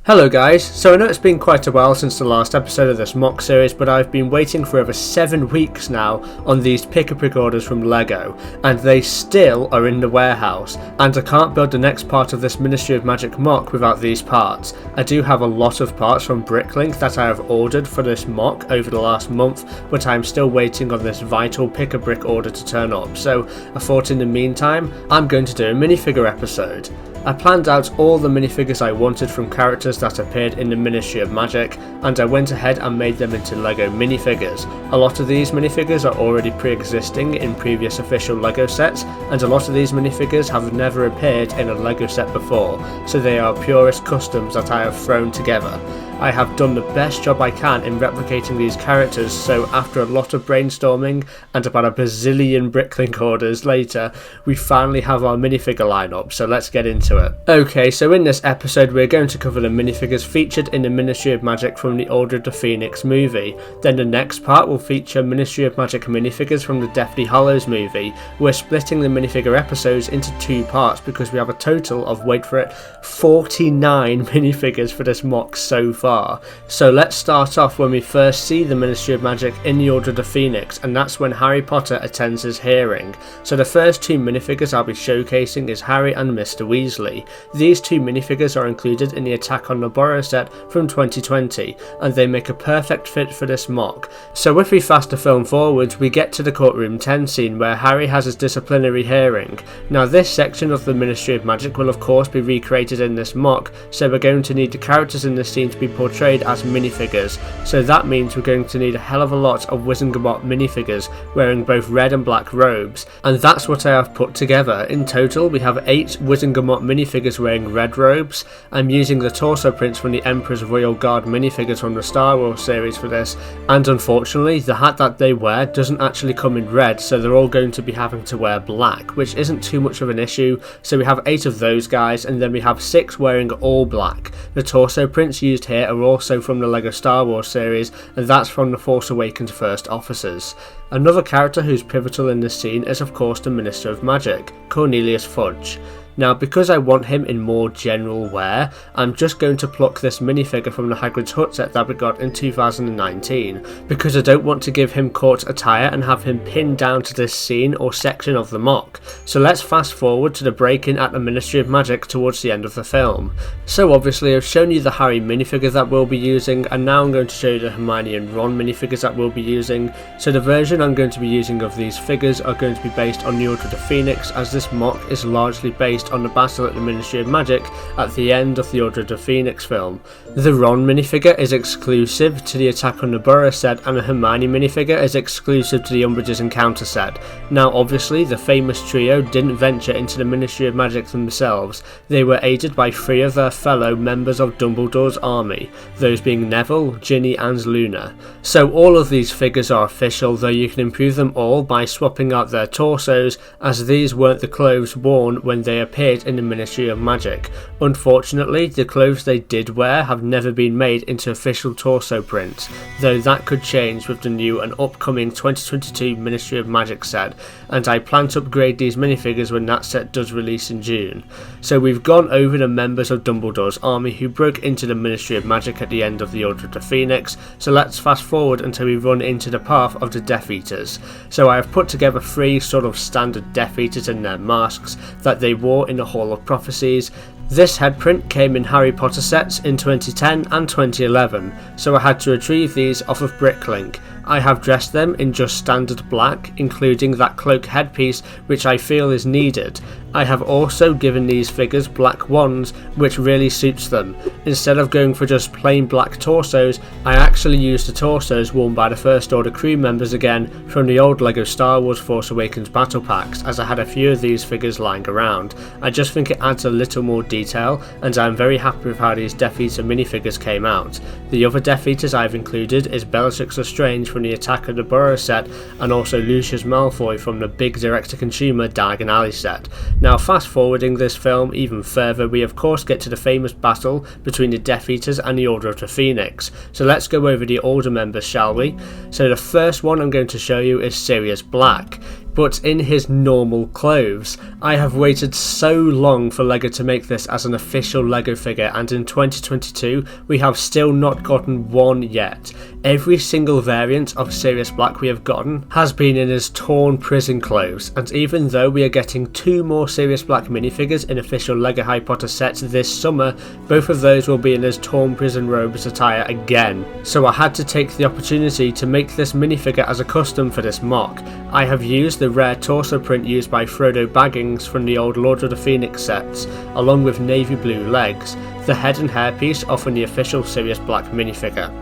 Hello guys, so I know it's been quite a while since the last episode of this mock series, but I've been waiting for over 7 weeks now on these pick-a-brick orders from LEGO, and they still are in the warehouse, and I can't build the next part of this Ministry of Magic mock without these parts. I do have a lot of parts from Bricklink that I have ordered for this mock over the last month, but I'm still waiting on this vital pick-a-brick order to turn up, so I thought in the meantime, I'm going to do a minifigure episode. I planned out all the minifigures I wanted from characters that appeared in the Ministry of Magic, and I went ahead and made them into LEGO minifigures. A lot of these minifigures are already pre-existing in previous official LEGO sets, and a lot of these minifigures have never appeared in a LEGO set before, so they are purest customs that I have thrown together. I have done the best job I can in replicating these characters, so after a lot of brainstorming and about a bazillion Bricklink orders later, we finally have our minifigure lineup, so let's get into it. Okay, so in this episode we're going to cover the minifigures featured in the Ministry of Magic from the Order of the Phoenix movie. Then the next part will feature Ministry of Magic minifigures from the Deathly Hallows movie. We're splitting the minifigure episodes into 2 parts because we have a total of, wait for it, 49 minifigures for this mock so far. So let's start off when we first see the Ministry of Magic in the Order of the Phoenix, and that's when Harry Potter attends his hearing. So the first 2 minifigures I'll be showcasing is Harry and Mr Weasley. These 2 minifigures are included in the Attack on the Burrow set from 2020, and they make a perfect fit for this mock. So if we fast the film forwards, we get to the courtroom 10 scene where Harry has his disciplinary hearing. Now this section of the Ministry of Magic will of course be recreated in this mock, so we're going to need the characters in this scene to be portrayed as minifigures, so that means we're going to need a hell of a lot of Wizengamot minifigures wearing both red and black robes, and that's what I have put together. In total we have 8 Wizengamot minifigures wearing red robes. I'm using the torso prints from the Emperor's Royal Guard minifigures from the Star Wars series for this, and unfortunately the hat that they wear doesn't actually come in red, so they're all going to be having to wear black, which isn't too much of an issue. So we have 8 of those guys, and then we have 6 wearing all black. The torso prints used here are also from the LEGO Star Wars series, and that's from the Force Awakens First Officers. Another character who's pivotal in this scene is of course the Minister of Magic, Cornelius Fudge. Now because I want him in more general wear, I'm just going to pluck this minifigure from the Hagrid's Hut set that we got in 2019, because I don't want to give him court attire and have him pinned down to this scene or section of the mock. So let's fast forward to the break-in at the Ministry of Magic towards the end of the film. So obviously I've shown you the Harry minifigure that we'll be using, and now I'm going to show you the Hermione and Ron minifigures that we'll be using. So the version I'm going to be using of these figures are going to be based on the Order of the Phoenix, as this mock is largely based on the battle at the Ministry of Magic at the end of the Order of the Phoenix film. The Ron minifigure is exclusive to the Attack on the Burrow set, and the Hermione minifigure is exclusive to the Umbridge's Encounter set. Now obviously the famous trio didn't venture into the Ministry of Magic themselves. They were aided by 3 of their fellow members of Dumbledore's army, those being Neville, Ginny and Luna. So all of these figures are official, though you can improve them all by swapping out their torsos, as these weren't the clothes worn when they appeared in the Ministry of Magic. Unfortunately, the clothes they did wear have never been made into official torso prints, though that could change with the new and upcoming 2022 Ministry of Magic set, and I plan to upgrade these minifigures when that set does release in June. So we've gone over the members of Dumbledore's army who broke into the Ministry of Magic at the end of the Order of the Phoenix, so let's fast forward until we run into the path of the Death Eaters. So I have put together 3 sort of standard Death Eaters in their masks that they wore in the Hall of Prophecies. This headprint came in Harry Potter sets in 2010 and 2011, so I had to retrieve these off of Bricklink. I have dressed them in just standard black, including that cloak headpiece which I feel is needed. I have also given these figures black wands, which really suits them. Instead of going for just plain black torsos, I actually used the torsos worn by the First Order crew members again from the old LEGO Star Wars Force Awakens battle packs, as I had a few of these figures lying around. I just think it adds a little more detail, and I'm very happy with how these Death Eater minifigures came out. The other Death Eaters I've included is Bellatrix Lestrange from the Attack of the Burrow set, and also Lucius Malfoy from the big direct-to-consumer Diagon Alley set. Now fast forwarding this film even further, we of course get to the famous battle between the Death Eaters and the Order of the Phoenix. So let's go over the Order members, shall we? So the first one I'm going to show you is Sirius Black. but in his normal clothes. I have waited so long for LEGO to make this as an official LEGO figure, and in 2022 we have still not gotten one yet. Every single variant of Sirius Black we have gotten has been in his torn prison clothes, and even though we are getting 2 more Sirius Black minifigures in official LEGO Harry Potter sets this summer, both of those will be in his torn prison robes attire again. So I had to take the opportunity to make this minifigure as a custom for this mock. I have used the rare torso print used by Frodo Baggins from the old Lord of the Phoenix sets, along with navy blue legs. The head and hairpiece are from the official Sirius Black minifigure.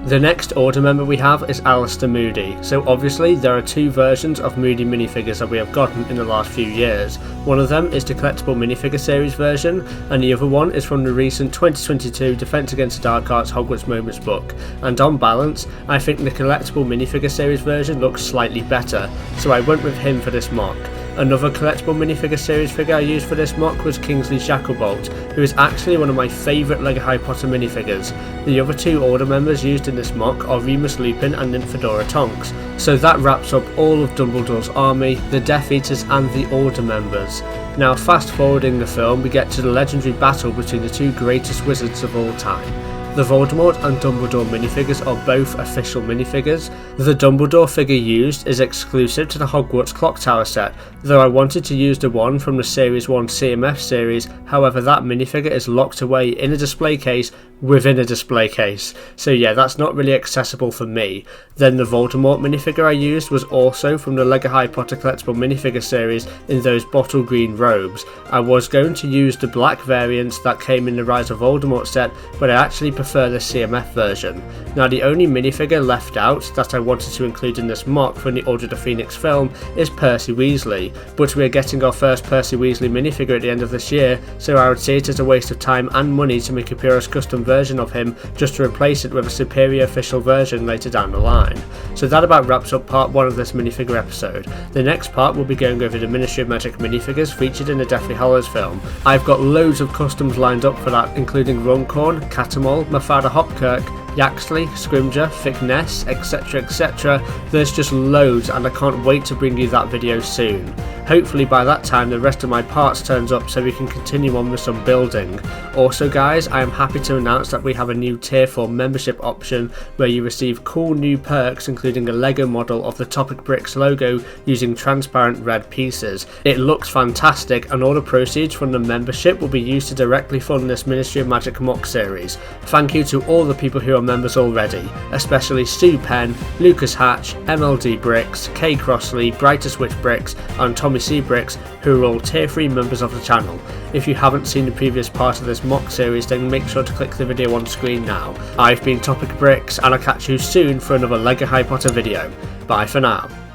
The next order member we have is Alistair Moody. So obviously there are 2 versions of Moody minifigures that we have gotten in the last few years. One of them is the collectible minifigure series version, and the other one is from the recent 2022 Defense Against the Dark Arts Hogwarts Moments book. And on balance, I think the collectible minifigure series version looks slightly better, so I went with him for this mock. Another collectible minifigure series figure I used for this mock was Kingsley Shacklebolt, who is actually one of my favourite LEGO Harry Potter minifigures. The other 2 order members used in this mock are Remus Lupin and Nymphadora Tonks. So that wraps up all of Dumbledore's army, the Death Eaters and the order members. Now fast forwarding the film, we get to the legendary battle between the 2 greatest wizards of all time. The Voldemort and Dumbledore minifigures are both official minifigures. The Dumbledore figure used is exclusive to the Hogwarts Clock Tower set, though I wanted to use the one from the Series 1 CMF series, however that minifigure is locked away in a display case within a display case, so yeah, that's not really accessible for me. Then the Voldemort minifigure I used was also from the LEGO Harry Potter collectible minifigure series in those bottle green robes. I was going to use the black variants that came in the Rise of Voldemort set, but I actually prefer the CMF version. Now the only minifigure left out that I wanted to include in this mock from the Order of the Phoenix film is Percy Weasley, but we are getting our first Percy Weasley minifigure at the end of this year, so I would see it as a waste of time and money to make a purest custom version of him just to replace it with a superior official version later down the line. So that about wraps up part 1 of this minifigure episode. The next part will be going over the Ministry of Magic minifigures featured in the Deathly Hallows film. I've got loads of customs lined up for that, including Runcorn, Catamol, Mafada Hopkirk, Yaxley, Scrimger, Thickness, etc. There's just loads, and I can't wait to bring you that video soon. Hopefully by that time the rest of my parts turns up so we can continue on with some building. Also guys, I am happy to announce that we have a new tier 4 membership option where you receive cool new perks, including a LEGO model of the Topic Bricks logo using transparent red pieces. It looks fantastic, and all the proceeds from the membership will be used to directly fund this Ministry of Magic mock series. Thank you to all the people who are members already, especially Sue Penn, Lucas Hatch, MLD Bricks, Kay Crossley, Brighter Switch Bricks and Tommy C Bricks, who are all tier 3 members of the channel. If you haven't seen the previous part of this mock series, then make sure to click the video on screen now. I've been Topic Bricks, and I'll catch you soon for another LEGO Harry Potter video. Bye for now.